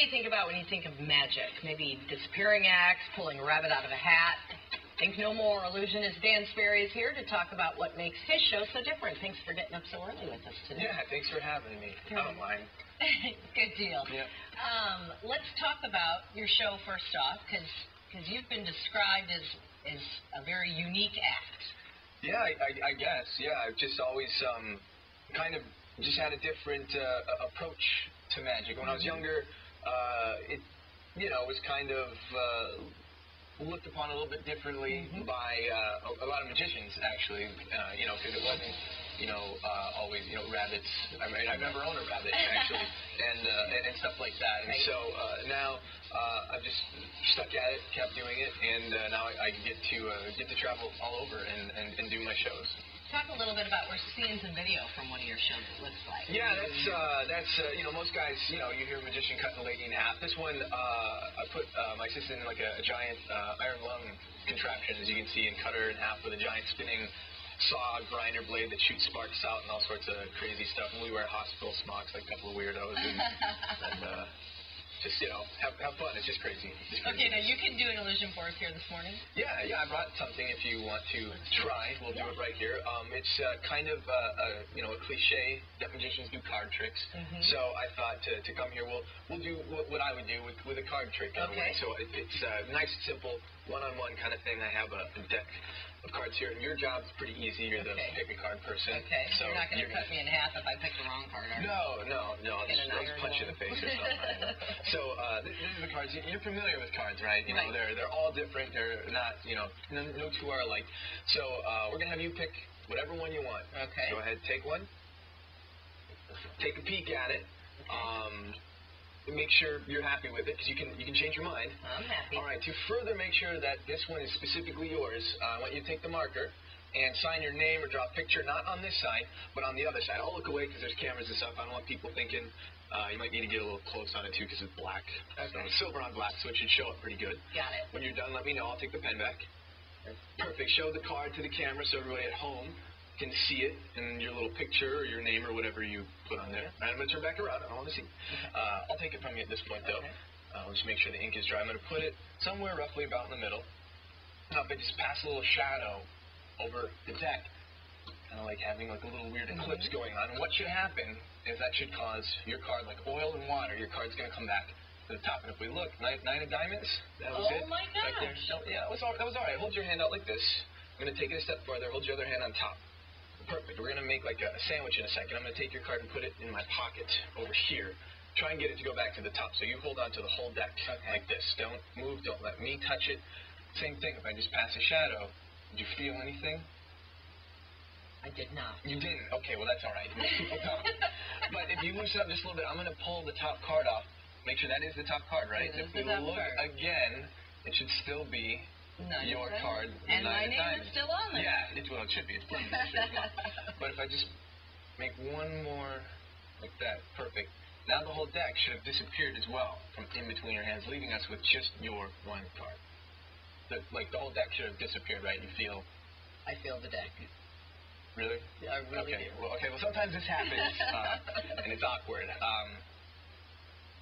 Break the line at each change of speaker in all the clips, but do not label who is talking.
you think about when you think of magic? Maybe disappearing acts, pulling a rabbit out of a hat. Think no more. Illusionist Dan Sperry is here to talk about what makes his show so different. Thanks for getting up so early with us today.
Yeah, thanks for having me. I don't mind.
Good deal.
Yeah.
Let's talk about your show first off, because you've been described as a very unique act.
Yeah, I guess. Yeah, I've just always kind of just had a different approach to magic. When I was younger, it was kind of looked upon a little bit differently by a lot of magicians, actually. Because it wasn't always rabbits. I mean, I've never owned a rabbit actually, and stuff like that. And so now I've just stuck at it, kept doing it, and now I get to travel all over and do my shows.
Talk a little bit about where scenes and video from one of your shows looks like.
Yeah, that's most guys, you hear a magician cutting a lady in half. This one, I put my assistant in like a giant iron lung contraption, as you can see, and cut her in half with a giant spinning saw grinder blade that shoots sparks out and all sorts of crazy stuff. And we wear hospital smocks like a couple of weirdos and just, have fun. It's just crazy.
Okay, now you can do an illusion for us here this morning.
Yeah, I brought something if you want to try. We'll do it right here. It's kind of a cliche that magicians do card tricks. So I thought to come here, we'll do what I would do with a card trick.
Okay.
So it's a nice, simple, one-on-one kind of thing. I have a deck of cards here, and your job's pretty easy. You're the pick a card person.
Okay, so you're not going to cut me in half if I pick the wrong card, are you?
No. I'll just punch you in the face or something. So these are the cards. You're familiar with cards, right?
Right.
They're all different. They're not, no two are alike. So we're going to have you pick whatever one you want.
Okay.
Go ahead, take one. Take a peek at it. Make sure you're happy with it, because you can change your mind.
I'm happy.
All right, to further make sure that this one is specifically yours, I want you to take the marker and sign your name or draw a picture, not on this side, but on the other side. I'll look away because there's cameras and stuff. I don't want people thinking. You might need to get a little close on it, too, because it's black. Okay. Silver on black, so it should show up pretty good.
Got it.
When you're done, let me know. I'll take the pen back. Perfect. Show the card to the camera so everybody at home can see it in your little picture or your name or whatever you put on there. Right, I'm going to turn back around. I want to see. I'll take it from you at this point, though. I'll just make sure the ink is dry. I'm going to put it somewhere roughly about in the middle. Now, if I just pass a little shadow over the deck, kind of like having like a little weird eclipse going on. And what should happen is that should cause your card, like oil and water, your card's going to come back to the top. And if we look, nine of diamonds, that was it.
Oh, my gosh.
Right there. So, yeah, that was all right. Hold your hand out like this. I'm going to take it a step further. Hold your other hand on top. Perfect. We're going to make like a sandwich in a second. I'm going to take your card and put it in my pocket over here. Try and get it to go back to the top. So you hold on to the whole deck like this. Don't move. Don't let me touch it. Same thing. If I just pass a shadow, did you feel anything?
I did not.
You didn't? Okay, well, that's all right. But if you loosen up just a little bit, I'm going to pull the top card off. Make sure that is the top card, right? If we look again, it should still be your card.
And my name is still on there.
Yeah, it should be. It's plain. But if I just make one more like that, perfect. Now the whole deck should have disappeared as well from in between your hands, leaving us with just your one card. The whole deck should have disappeared, right? You feel?
I feel the deck.
Really?
Yeah, I really do.
Well, sometimes this happens, and it's awkward.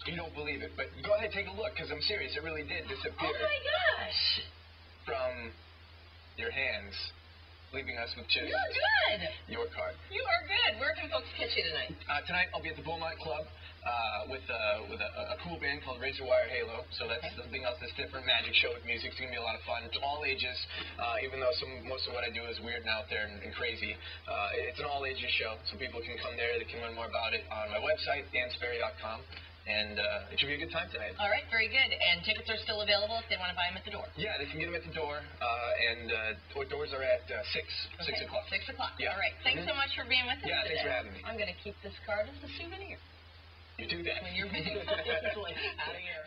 You don't believe it, but go ahead, take a look, because I'm serious. It really did disappear.
Oh, my gosh.
From your hands, leaving us with just your card.
You are good. Where can folks catch you tonight?
Tonight I'll be at the Beaumont Club with a cool band called Razor Wire Halo. So that's something else that's different. Magic show with music. It's going to be a lot of fun. It's all ages, even though most of what I do is weird and out there and crazy. It's an all ages show, so people can come there. They can learn more about it on my website, dansperry.com. And it should be a good time tonight.
All right, very good. And tickets are still available if they want to buy them at the door.
Yeah, they can get them at the door. And doors are at 6 o'clock.
6 o'clock.
Yeah.
All right. Thanks so much for being with us today.
Thanks for having me.
I'm going to keep this card as a souvenir.
You do that.
When you're busy. Out of here.